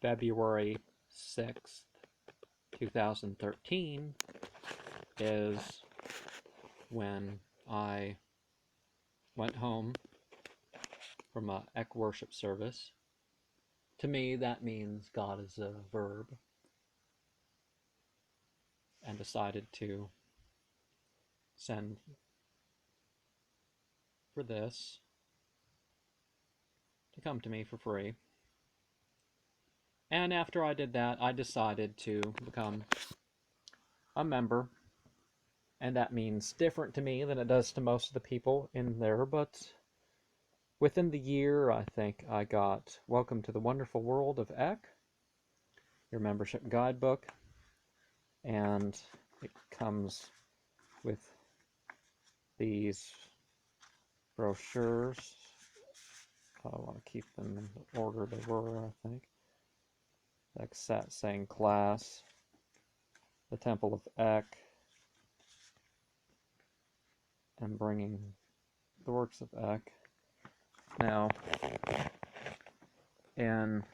February 6th, 2013 is when I went home from a ECK worship service. To me, that means God is a verb, and decided to send for this to come to me for free. And after I did that, I decided to become a member. And that means different to me than it does to most of the people in there, but within the year, I think I got Welcome to the Wonderful World of ECK, your membership guidebook, and it comes with these brochures. I want to keep them in the order they were, I think. Exat saying class, the Temple of ECK, and bringing the works of ECK. Now, in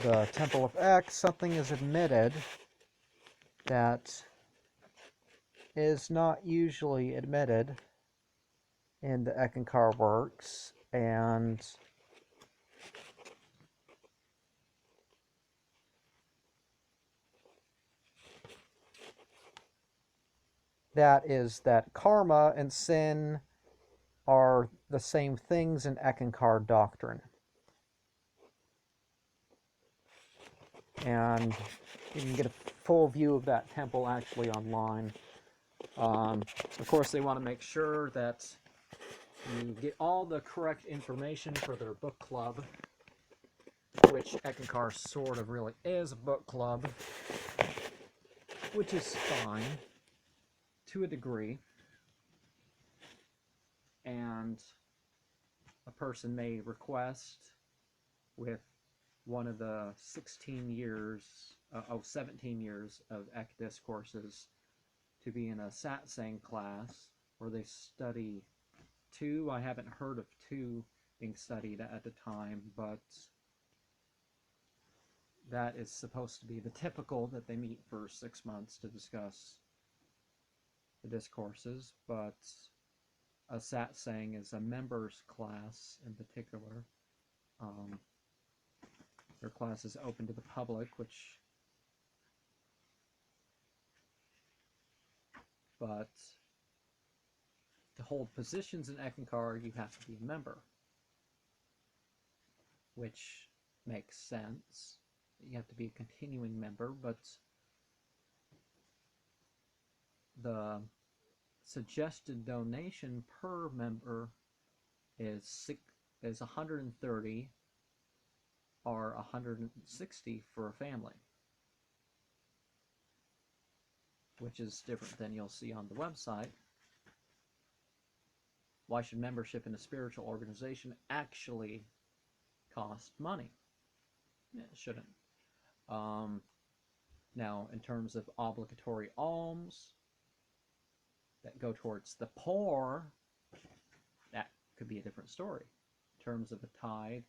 the Temple of ECK, something is admitted that is not usually admitted in the Eckankar works, and that is that karma and sin are the same things in Eckankar doctrine. And you can get a full view of that temple actually online. Of course, they want to make sure that you get all the correct information for their book club, which Eckankar sort of really is a book club, which is fine to a degree. And a person may request with one of the 17 years of ECK discourses to be in a satsang class where they study two. I haven't heard of two being studied at the time, but that is supposed to be the typical that they meet for 6 months to discuss the discourses. But a satsang is a members class in particular. Their class is open to the public, but to hold positions in Eckankar, you have to be a member, which makes sense. You have to be a continuing member, but the suggested donation per member is 130 or 160 for a family, which is different than you'll see on the website. Why should membership in a spiritual organization actually cost money? It shouldn't. Now, in terms of obligatory alms that go towards the poor, that could be a different story. In terms of a tithe,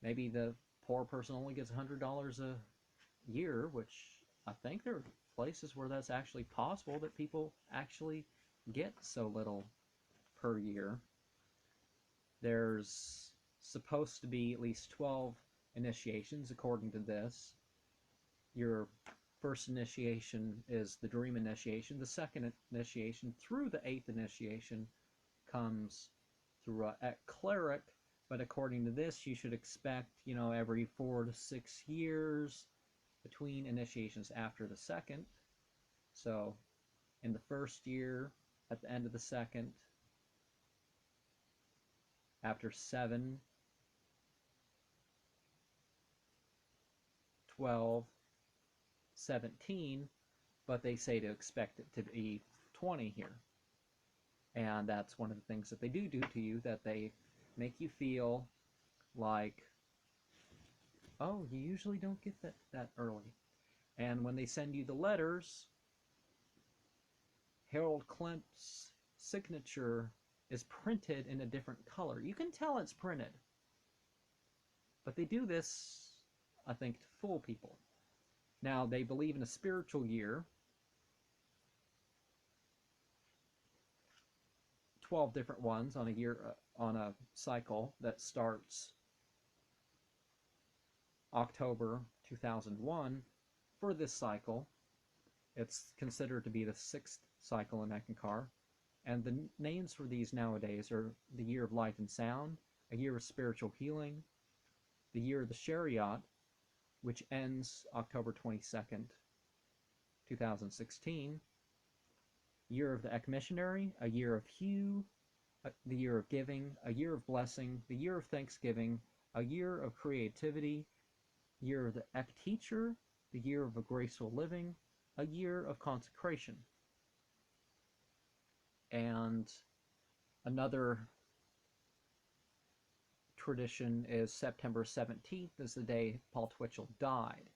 maybe the poor person only gets $100 a year, which I think there are places where that's actually possible, that people actually get so little per year. There's supposed to be at least 12 initiations according to this. Your first initiation is the dream initiation. The second initiation through the 8th initiation comes through a cleric, but according to this, you should expect, every 4 to 6 years between initiations after the second. So in the first year, at the end of the second, after 7, 12, 17, but they say to expect it to be 20 here. And that's one of the things that they do to you, that they make you feel like, oh, you usually don't get that early. And when they send you the letters, Harold Klemp's signature is printed in a different color. You can tell it's printed. But they do this, I think, to fool people. Now, they believe in a spiritual year, 12 different ones on a year, on a cycle that starts October 2001. For this cycle, it's considered to be the 6th cycle in Eckankar, and the names for these nowadays are the Year of Light and Sound, a Year of Spiritual Healing, the Year of the Chariot, which ends October 22nd, 2016, Year of the Eck-Missionary, a Year of Hugh, the Year of Giving, a Year of Blessing, the Year of Thanksgiving, a Year of Creativity, Year of the Eck-Teacher, the Year of a Graceful Living, a Year of Consecration. And another tradition is September 17th is the day Paul Twitchell died.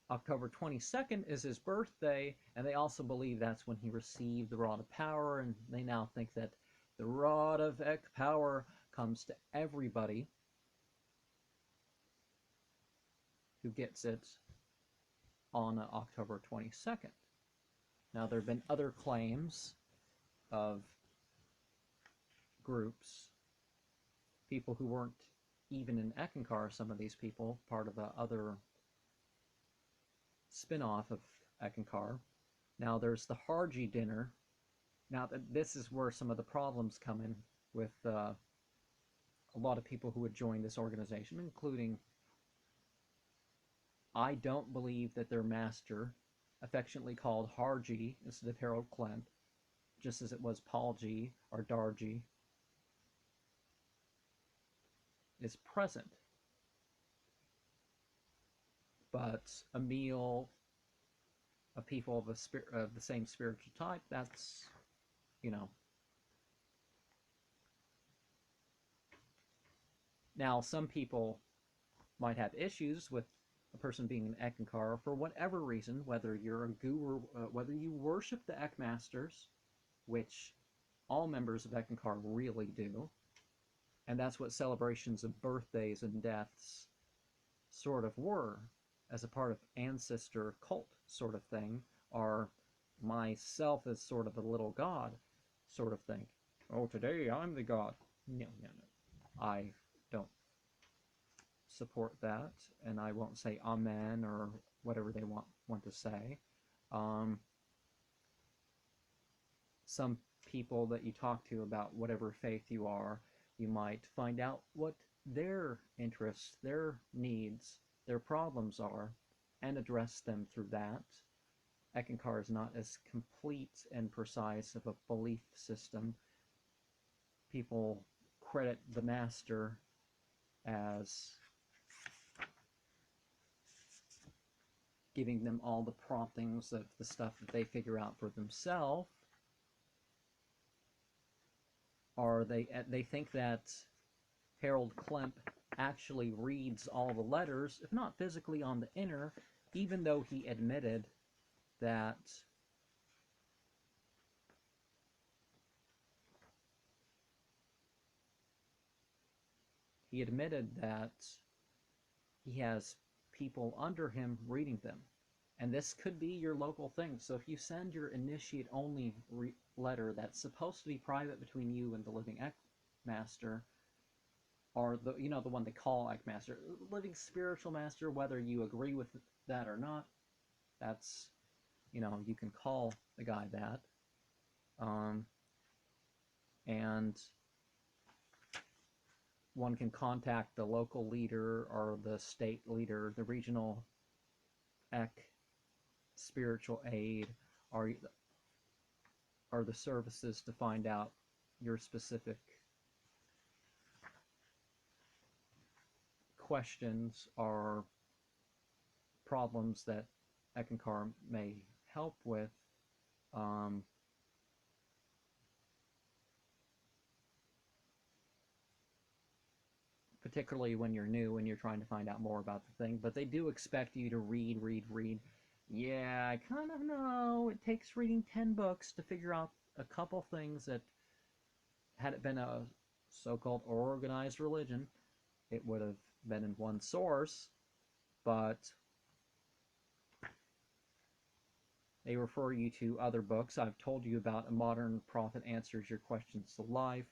October 22nd is his birthday, and they also believe that's when he received the Rod of Power, and they now think that the Rod of Eck Power comes to everybody who gets it on October 22nd. Now, there have been other claims of groups, people who weren't even in Eckankar, some of these people, part of the other spin-off of Eckankar. Now, there's the Harji dinner. Now, this is where some of the problems come in with a lot of people who would join this organization, including, I don't believe that their master, affectionately called Harji instead of Harold Klemp, just as it was Paulji or Darji, is present. But a meal of people of the same spiritual type, that's, you know. Now, some people might have issues with a person being an Eckankar for whatever reason, whether you're a guru, whether you worship the Eckmasters, which all members of Eckankar really do, and that's what celebrations of birthdays and deaths sort of were, as a part of ancestor cult sort of thing, or myself as sort of a little god sort of thing. Oh, today I'm the god. No, no, no. I don't support that, and I won't say amen or whatever they want to say. Some people that you talk to about whatever faith you are, you might find out what their interests, their needs, their problems are, and address them through that. Eckankar is not as complete and precise of a belief system. People credit the master as giving them all the promptings of the stuff that they figure out for themselves, or they think that Harold Klemp actually reads all the letters, if not physically on the inner, even though he admitted that he has people under him reading them. And this could be your local thing. So if you send your initiate-only letter that's supposed to be private between you and the living Eckmaster, or the one they call Eckmaster, living spiritual master, whether you agree with that or not, that's, you can call the guy that. And one can contact the local leader or the state leader, the regional Eck spiritual aid, or the services to find out your specific questions or problems that Eckankar may help with. Particularly when you're new and you're trying to find out more about the thing, but they do expect you to read. Yeah, I kind of know it takes reading 10 books to figure out a couple things that, had it been a so-called organized religion, it would have been in one source, but they refer you to other books. I've told you about A Modern Prophet Answers Your Questions to Life,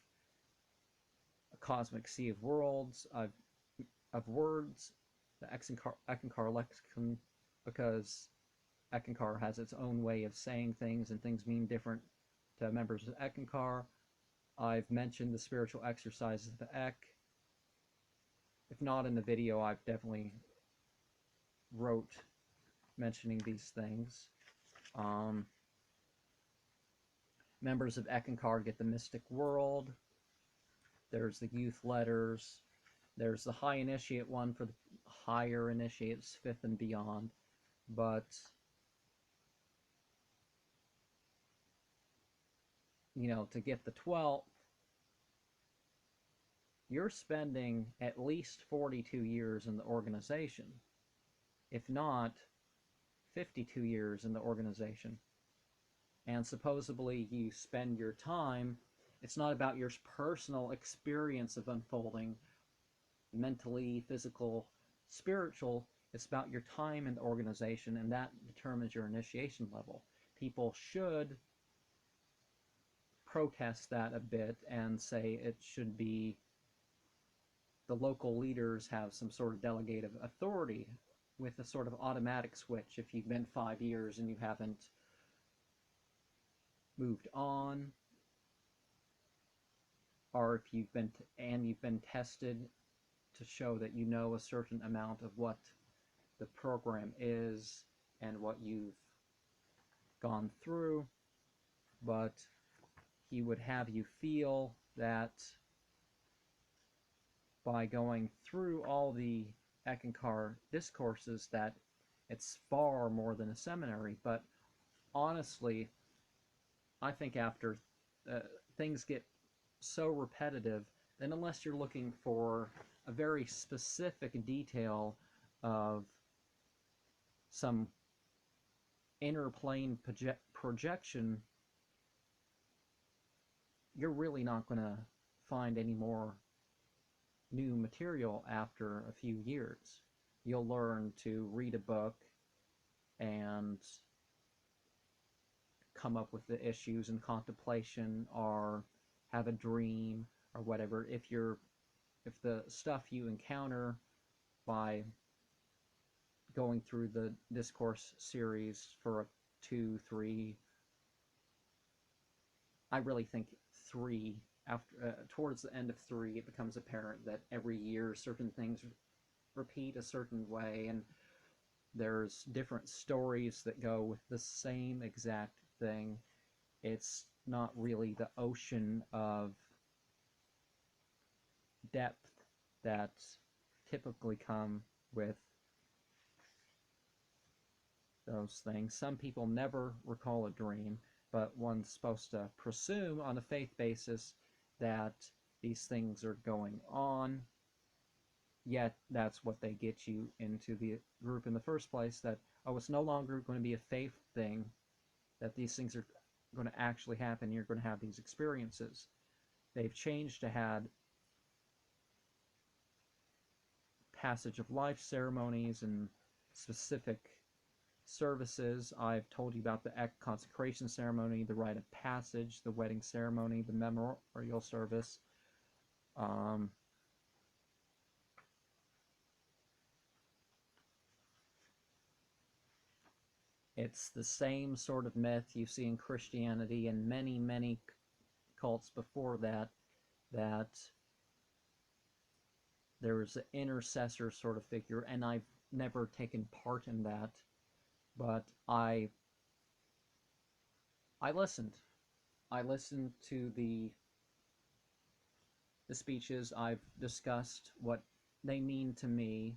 A Cosmic Sea of Worlds, of Words, the Eckankar Lexicon, because Eckankar has its own way of saying things, and things mean different to members of Eckankar. I've mentioned the spiritual exercises of the Ek. If not in the video, I've definitely wrote mentioning these things. Members of Eckankar get the Mystic World. There's the Youth Letters. There's the High Initiate one for the higher initiates, 5th and beyond. But, you know, to get the 12th, you're spending at least 42 years in the organization. If not, 52 years in the organization. And supposedly you spend your time, it's not about your personal experience of unfolding, mentally, physical, spiritual, it's about your time in the organization, and that determines your initiation level. People should protest that a bit and say it should be the local leaders have some sort of delegative authority with a sort of automatic switch if you've been 5 years and you haven't moved on, or if you've been tested to show that you know a certain amount of what the program is and what you've gone through. But he would have you feel that by going through all the Eckankar discourses that it's far more than a seminary. But honestly, I think after things get so repetitive, then unless you're looking for a very specific detail of some inner plane projection, you're really not going to find any more new material after a few years. You'll learn to read a book and come up with the issues in contemplation, or have a dream, or whatever. If the stuff you encounter by going through the discourse series for 2, 3, I really think 3, after towards the end of 3, it becomes apparent that every year certain things repeat a certain way, and there's different stories that go with the same exact thing. It's not really the ocean of depth that typically come with those things. Some people never recall a dream, but one's supposed to presume on a faith basis that these things are going on, yet that's what they get you into the group in the first place, that, oh, it's no longer going to be a faith thing, that these things are going to actually happen, you're going to have these experiences. They've changed to had passage of life ceremonies and specific services. I've told you about the ECK consecration ceremony, the rite of passage, the wedding ceremony, the memorial service. It's the same sort of myth you see in Christianity and many, many cults before that, that there was an intercessor sort of figure, and I've never taken part in that, but I listened. I listened to the speeches. I've discussed what they mean to me,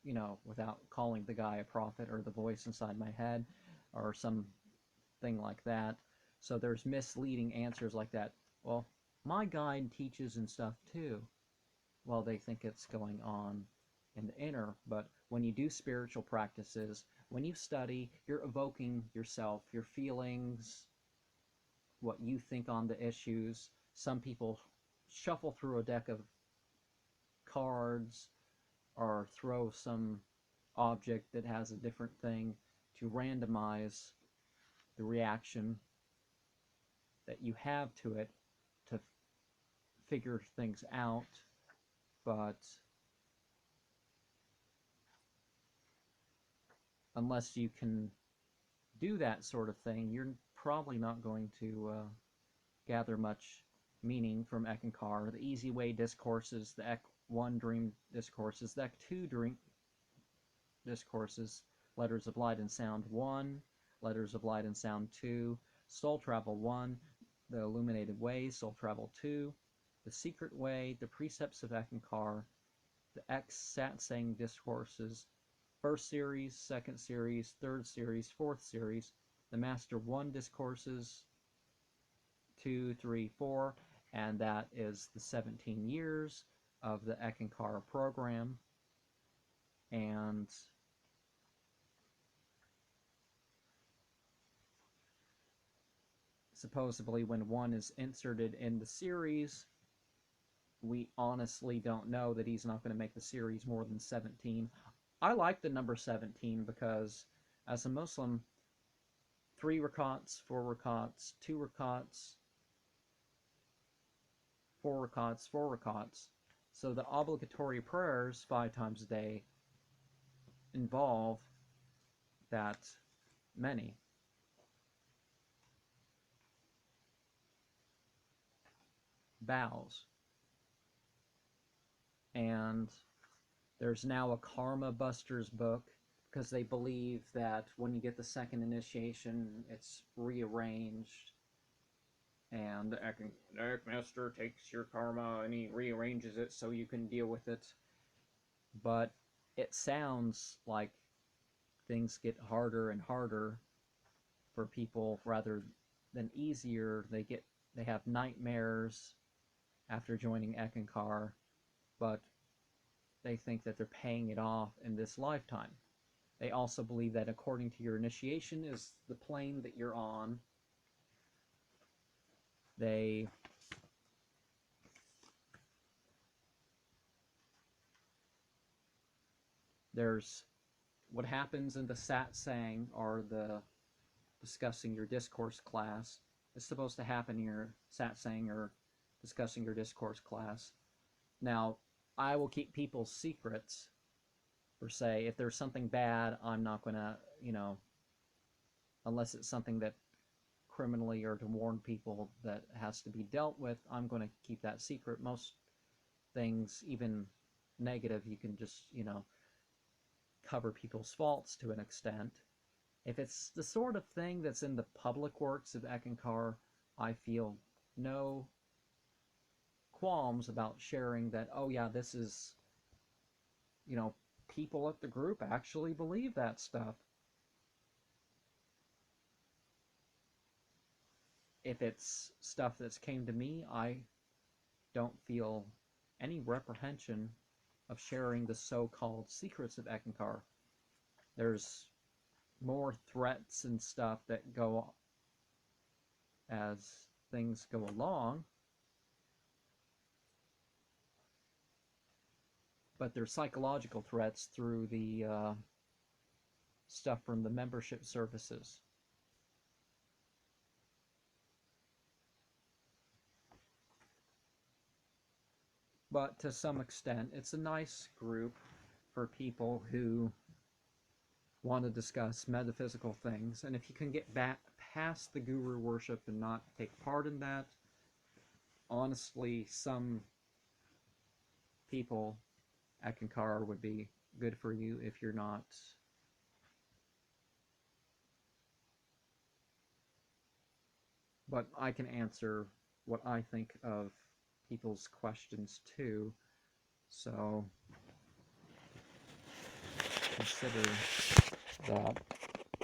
you know, without calling the guy a prophet or the voice inside my head or something like that. So there's misleading answers like that. Well, my guide teaches and stuff too. Well, they think it's going on in the inner, but when you do spiritual practices, when you study, you're evoking yourself, your feelings, what you think on the issues. some people shuffle through a deck of cards or throw some object that has a different thing to randomize the reaction that you have to it to figure things out, but unless you can do that sort of thing, you're probably not going to gather much meaning from Eckankar. The easy way discourses, the ECK1 dream discourses, the ECK2 dream discourses, letters of light and sound 1, letters of light and sound 2, soul travel 1, the illuminated way, soul travel 2, the secret way, the precepts of Eckankar, the Satsang discourses, first series, second series, third series, fourth series, the Master 1 discourses 2, 3, 4, and that is the 17 years of the Eckankar program. And supposedly when 1 is inserted in the series, we honestly don't know that he's not going to make the series more than 17. I like the number 17 because as a Muslim, 3 rakats, 4 rakats, 2 rakats, 4 rakats, 4 rakats. So the obligatory prayers 5 times a day involve that many. Bows. And there's now a Karma Busters book because they believe that when you get the second initiation, it's rearranged. And the Eckmaster takes your karma and he rearranges it so you can deal with it. But it sounds like things get harder and harder for people rather than easier. They have nightmares after joining Eckankar, but they think that they're paying it off in this lifetime. They also believe that according to your initiation is the plane that you're on. There's what happens in the satsang, or the discussing your discourse class, is supposed to happen in your satsang or discussing your discourse class. Now, I will keep people's secrets, per se. If there's something bad, I'm not going to, unless it's something that criminally or to warn people that has to be dealt with, I'm going to keep that secret. Most things, even negative, you can just, cover people's faults to an extent. If it's the sort of thing that's in the public works of Eckankar, I feel no qualms about sharing that, oh yeah, this is, people at the group actually believe that stuff. If it's stuff that's came to me, I don't feel any reprehension of sharing the so-called secrets of Eckankar. There's more threats and stuff that go as things go along, but they're psychological threats through the stuff from the membership services. But to some extent, it's a nice group for people who want to discuss metaphysical things. And if you can get back past the guru worship and not take part in that, honestly, some people, Eckankar would be good for you if you're not. But I can answer what I think of people's questions too, so consider that.